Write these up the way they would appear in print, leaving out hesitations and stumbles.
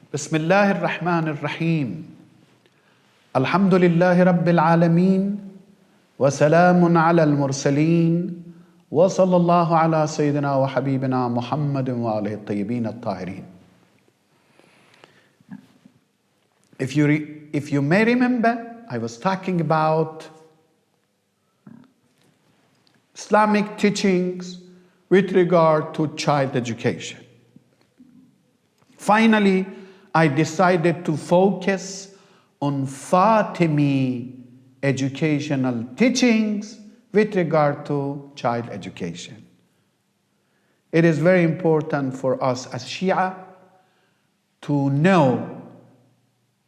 بسم الله الرحمن الرحيم الحمد لله رب العالمين وسلام على المرسلين وصلى الله على سيدنا وحبيبنا محمد وآله الطيبين الطاهرين. If you may remember, I was talking about Islamic teachings with regard to child education. Finally, I decided to focus on Fatimi educational teachings with regard to child education. It is very important for us as Shia to know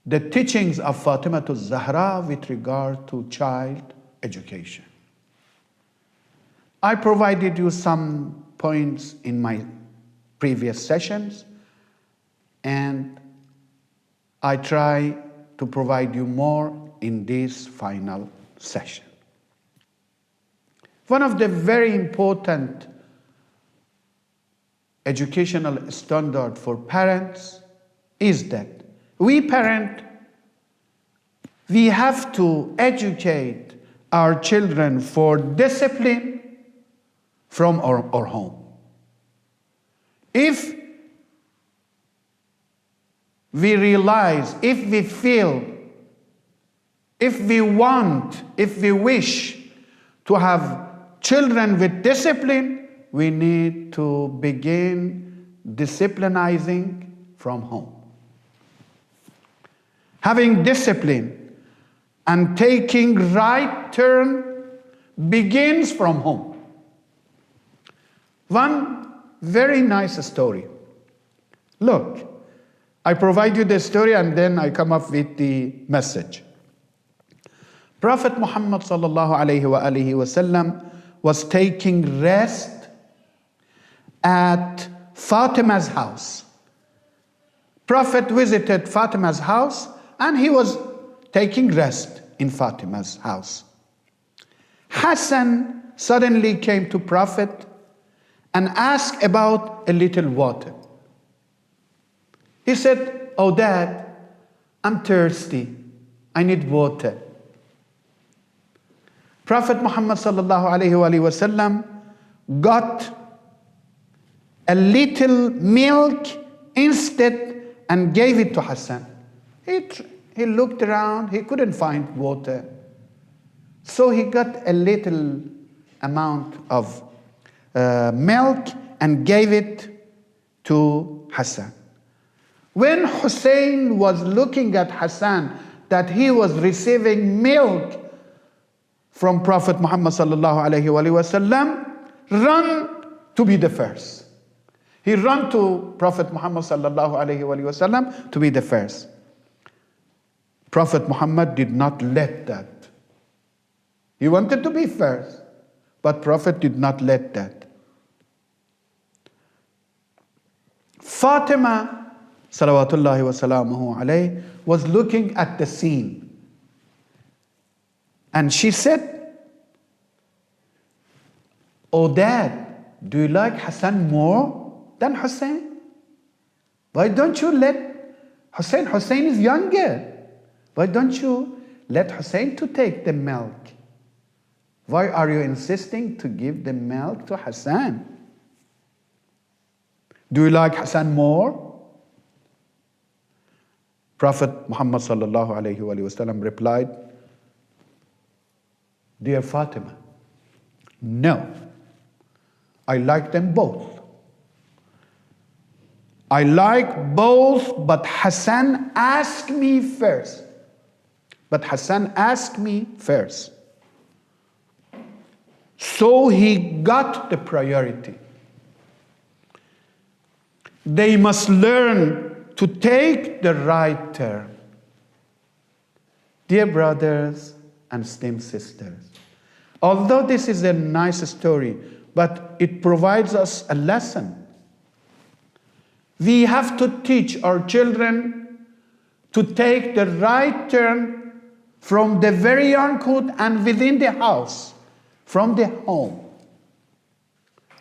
the teachings of Fatima Zahra with regard to child education. I provided you some points in my previous sessions, and I try to provide you more in this final session. One of the very important educational standard for parents is that we have to educate our children for discipline from our home. If we realize, if we feel, if we want, if we wish to have children with discipline, we need to begin disciplinizing from home. Having discipline and taking right turn begins from home. One very nice story. Look, I provide you the story and then I come up with the message. Prophet Muhammad sallallahu alayhi wa alihi wasallam was taking rest at Fatima's house. Prophet visited Fatima's house and he was taking rest in Fatima's house. Hassan suddenly came to Prophet and asked about a little water. He said, "Oh Dad, I'm thirsty. I need water." Prophet Muhammad sallallahu alayhi wa sallam got a little milk instead and gave it to Hassan. He looked around, he couldn't find water. So he got a little amount of milk and gave it to Hassan. When Hussein was looking at Hassan that he was receiving milk from Prophet Muhammad sallallahu alayhi wa sallam, run to be the first. He ran to Prophet Muhammad sallallahu alayhi wa sallam to be the first. Prophet Muhammad did not let that. He wanted to be first, but Prophet did not let that. Fatima salawatullahi wa salamuhu alayhi was looking at the scene. And she said, "Oh Dad, do you like Hassan more than Hussein? Why don't you let Hussein? Hussein is younger. Why don't you let Hussein to take the milk? Why are you insisting to give the milk to Hassan? Do you like Hassan more?" Prophet Muhammad sallallahu alayhi wa sallam replied, "Dear Fatima, no, I like them both. I like both, but Hassan asked me first. So he got the priority. They must learn to take the right turn." Dear brothers and esteemed sisters, although this is a nice story, but it provides us a lesson. We have to teach our children to take the right turn from the very younghood and within the house, from the home.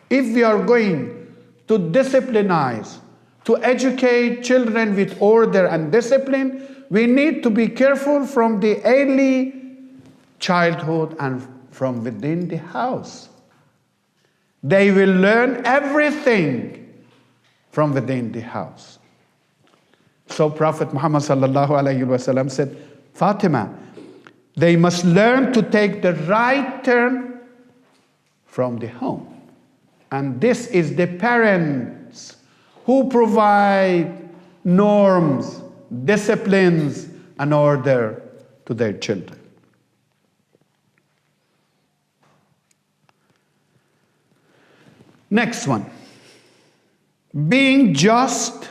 If we are going to disciplinize to educate children with order and discipline, we need to be careful from the early childhood and from within the house. They will learn everything from within the house. So Prophet Muhammad sallallahu alayhi wa sallam said, Fatima, they must learn to take the right turn from the home. And this is the parents who provide norms, disciplines, and order to their children. Next one. Being just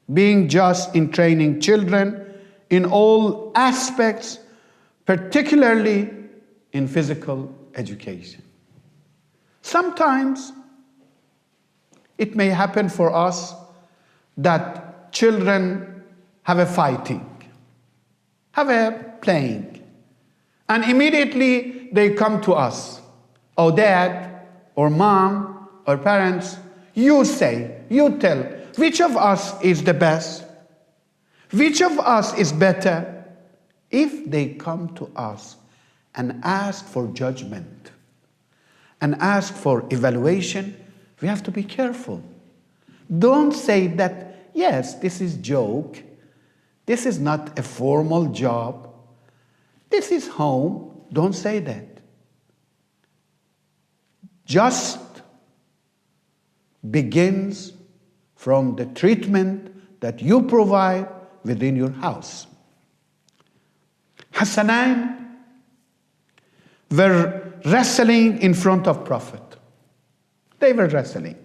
in training children in all aspects, particularly in physical education. Sometimes it may happen for us that children have a fighting, have a playing, and immediately they come to us. Oh, dad, or mom, or parents, you say, you tell, which of us is the best? Which of us is better? If they come to us and ask for judgment and ask for evaluation, we have to be careful. Don't say that, yes, this is joke. This is not a formal job. This is home. Don't say that. Just begins from the treatment that you provide within your house. Hassanain were wrestling in front of Prophet. They were wrestling.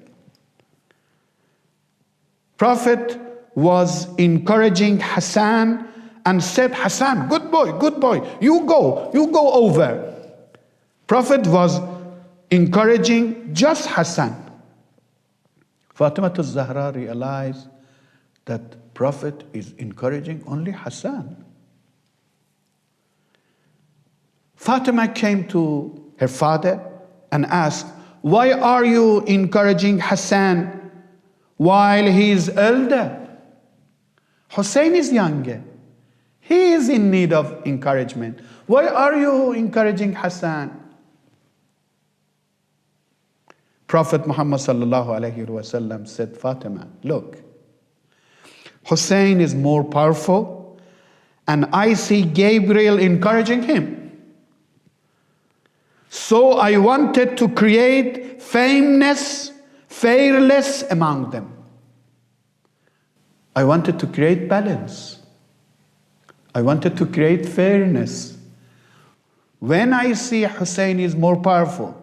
Prophet was encouraging Hassan and said, Hassan, good boy, you go over. Prophet was encouraging just Hassan. Fatima al-Zahra realized that Prophet is encouraging only Hassan. Fatima came to her father and asked, why are you encouraging Hassan while he is elder? Hussein is younger. He is in need of encouragement. Why are you encouraging Hassan? Prophet Muhammad sallallahu alayhi wa sallam said, Fatima, look, Hussein is more powerful, and I see Gabriel encouraging him. So I wanted to create fairness among them. I wanted to create balance. I wanted to create fairness. When I see Hussein is more powerful,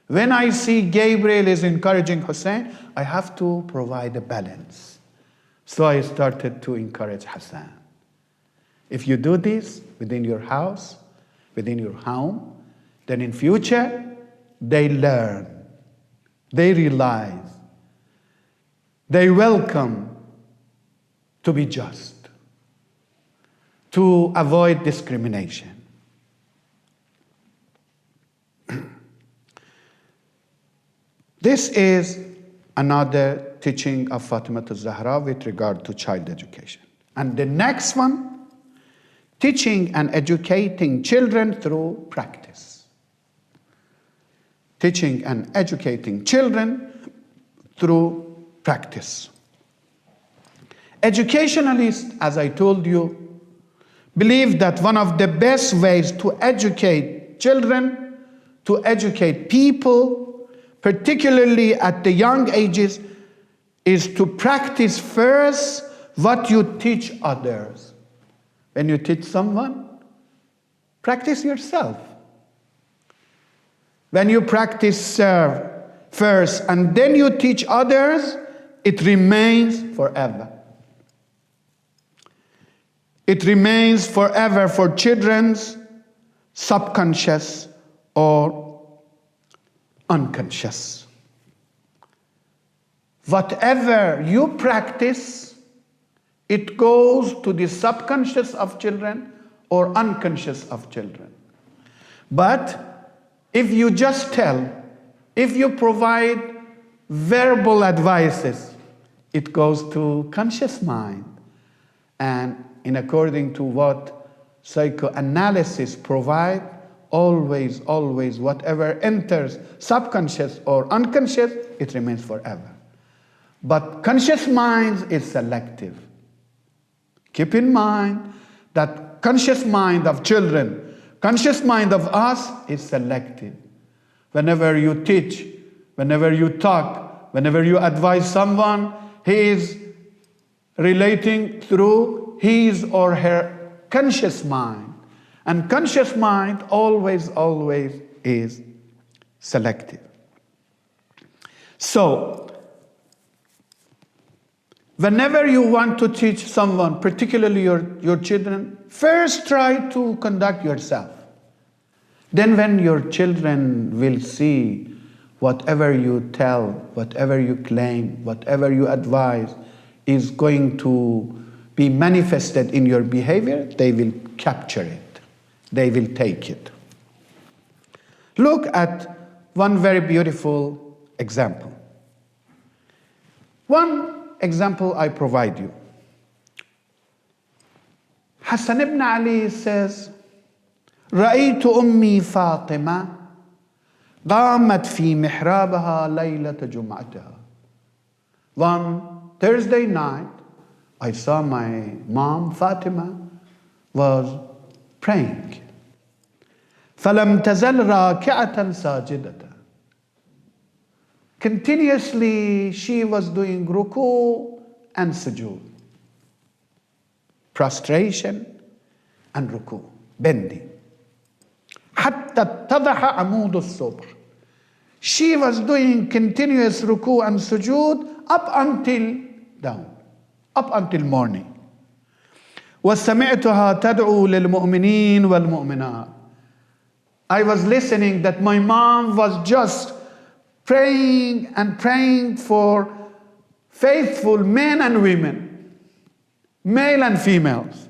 when I see Gabriel is encouraging Hussein, I have to provide a balance. So I started to encourage Hassan. If you do this within your house, within your home, then in future, they learn, they realize, they welcome to be just, to avoid discrimination. This is another teaching of Fatima al-Zahra with regard to child education. And the next one, teaching and educating children through practice. Teaching and educating children through practice. Educationalists, as I told you, believe that one of the best ways to educate children, to educate people, particularly at the young ages, is to practice first what you teach others. When you teach someone, practice yourself. When you practice first and then you teach others, it remains forever. It remains forever for children's subconscious or unconscious. Whatever you practice, it goes to the subconscious of children or unconscious of children. But if you just tell, if you provide verbal advices, it goes to conscious mind. And in according to what psychoanalysis provide, always, whatever enters subconscious or unconscious, it remains forever. But conscious mind is selective. Keep in mind that conscious mind of children, conscious mind of us is selective. Whenever you teach, whenever you talk, whenever you advise someone, he is relating through his or her conscious mind. And conscious mind always is selective. So, whenever you want to teach someone, particularly your children, first try to conduct yourself. Then when your children will see whatever you tell, whatever you claim, whatever you advise is going to be manifested in your behavior, they will capture it. They will take it. Look at one very beautiful example. One example I provide you. Hassan ibn Ali says, رأيت أمي فاطمة قامت في محرابها ليلة جمعتها. One Thursday night, I saw my mom, Fatima, was praying. فلم تزل راكعة ساجدة. Continuously, she was doing ruku and sujood. Prostration and ruku, bending. حتى اتضح عمود الصبح. She was doing continuous ruku and sujood up until dawn, up until morning. وسمعتها تدعو للمؤمنين والمؤمنات. I was listening that my mom was just praying and praying for faithful men and women, male and females.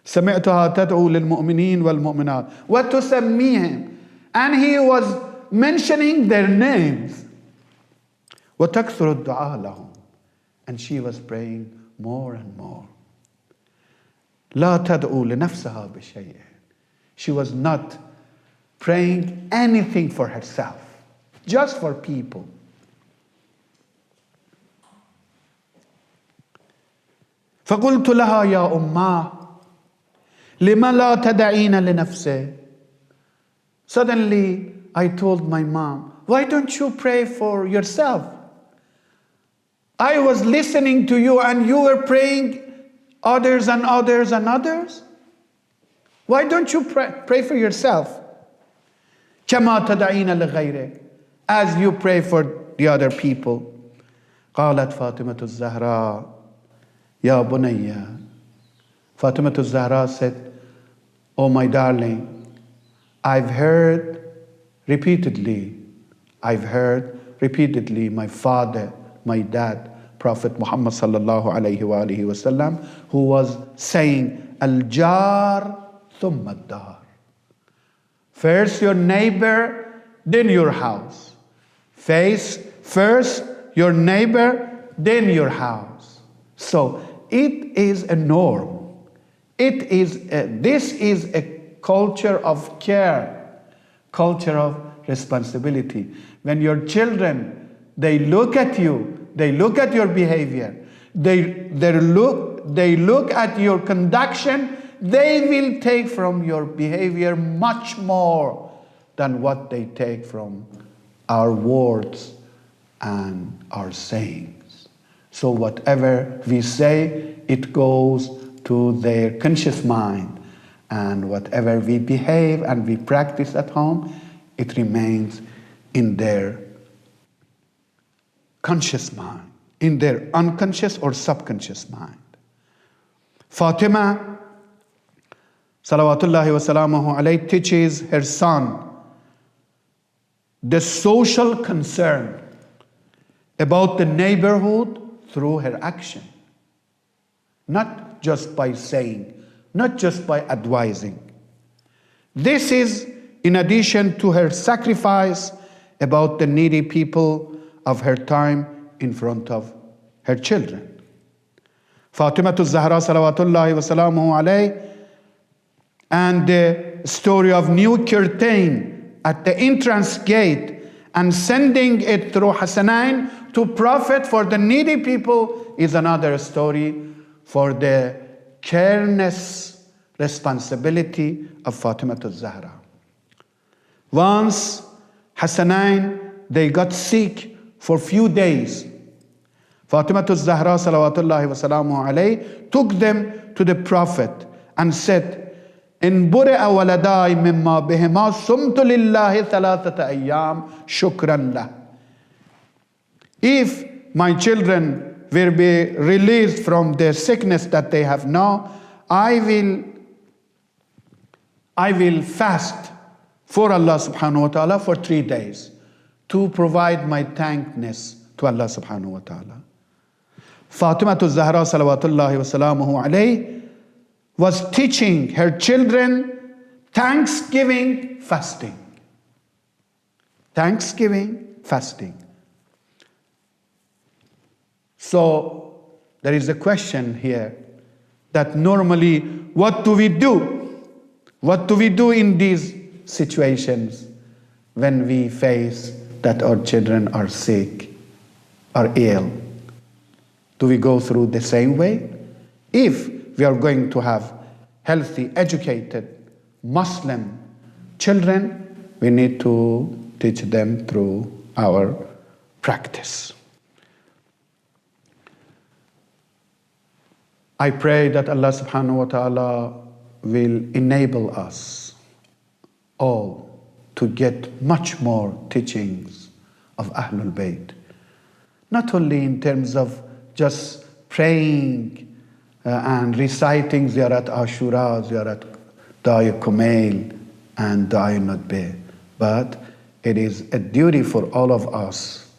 سمعتها تدعو للمؤمنين والمؤمنات وتسميهم, and he was mentioning their names. وتكثر الدعاء لهم, and she was praying more and more. لا تدعو لنفسها بشيء. She was not praying anything for herself, just for people. فقلت لها يا أماه لما لا تدعين لنفسك. Suddenly I told my mom, why don't you pray for yourself? I was listening to you and you were praying others and others and others. Why don't you pray for yourself? كما تدعين لغيرك, as you pray for the other people. قالت فاطمة الزهراء يا بني. Fatima al-Zahra said, oh my darling, I've heard repeatedly my father, my dad, Prophet Muhammad sallallahu alayhi wa alihi wasallam, who was saying, al-jar thumma ad-dar. First your neighbor, then your house. First your neighbor, then your house. So it is a norm. This is a culture of care, culture of responsibility. When your children, they look at you, they look at your behavior, they look at your conduction, they will take from your behavior much more than what they take from our words and our sayings. So whatever we say, it goes to their conscious mind, and whatever we behave and we practice at home, it remains in their conscious mind, in their unconscious or subconscious mind. Fatima, salawatullahi wa salamuhu alayhi, teaches her son the social concern about the neighborhood through her action. Not just by saying, not just by advising. This is in addition to her sacrifice about the needy people of her time in front of her children. Fatima Zahra salawatullahi wa salamuhu alayh, and the story of new curtain at the entrance gate and sending it through Hassanain to Prophet for the needy people is another story for the careless responsibility of Fatima Zahra. Once Hassanain, they got sick for few days. Fatima Zahra salawatullahi wa salamuhu alayh took them to the Prophet and said, إن برئ ولداي مما بهما صمت لله ثلاثة أيام شكرا له. If my children will be released from the sickness that they have now, I will fast for Allah subhanahu wa ta'ala for 3 days to provide my thankness to Allah subhanahu wa ta'ala. Fatima Zahra salawatullahi wa salamuhu alayh was teaching her children Thanksgiving fasting. Thanksgiving fasting. So there is a question here that normally what do we do? What do we do in these situations when we face that our children are sick, are ill? Do we go through the same way? If we are going to have healthy, educated Muslim children, we need to teach them through our practice. I pray that Allah subhanahu wa ta'ala will enable us all to get much more teachings of Ahlul Bayt. Not only in terms of just praying and reciting Ziyarat Ashura, Ziyarat Dai Kumail and Dai Nudbe, but it is a duty for all of us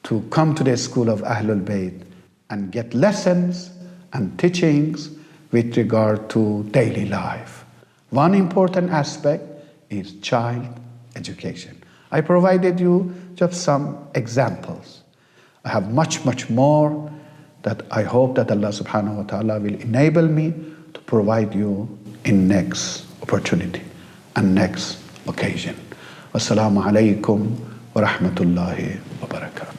to come to the school of Ahlul Bayt and get lessons and teachings with regard to daily life. One important aspect is child education. I provided you just some examples. I have much, much more that I hope that Allah subhanahu wa ta'ala will enable me to provide you in next opportunity and next occasion. Wassalamu alaikum wa rahmatullahi wa barakatuh.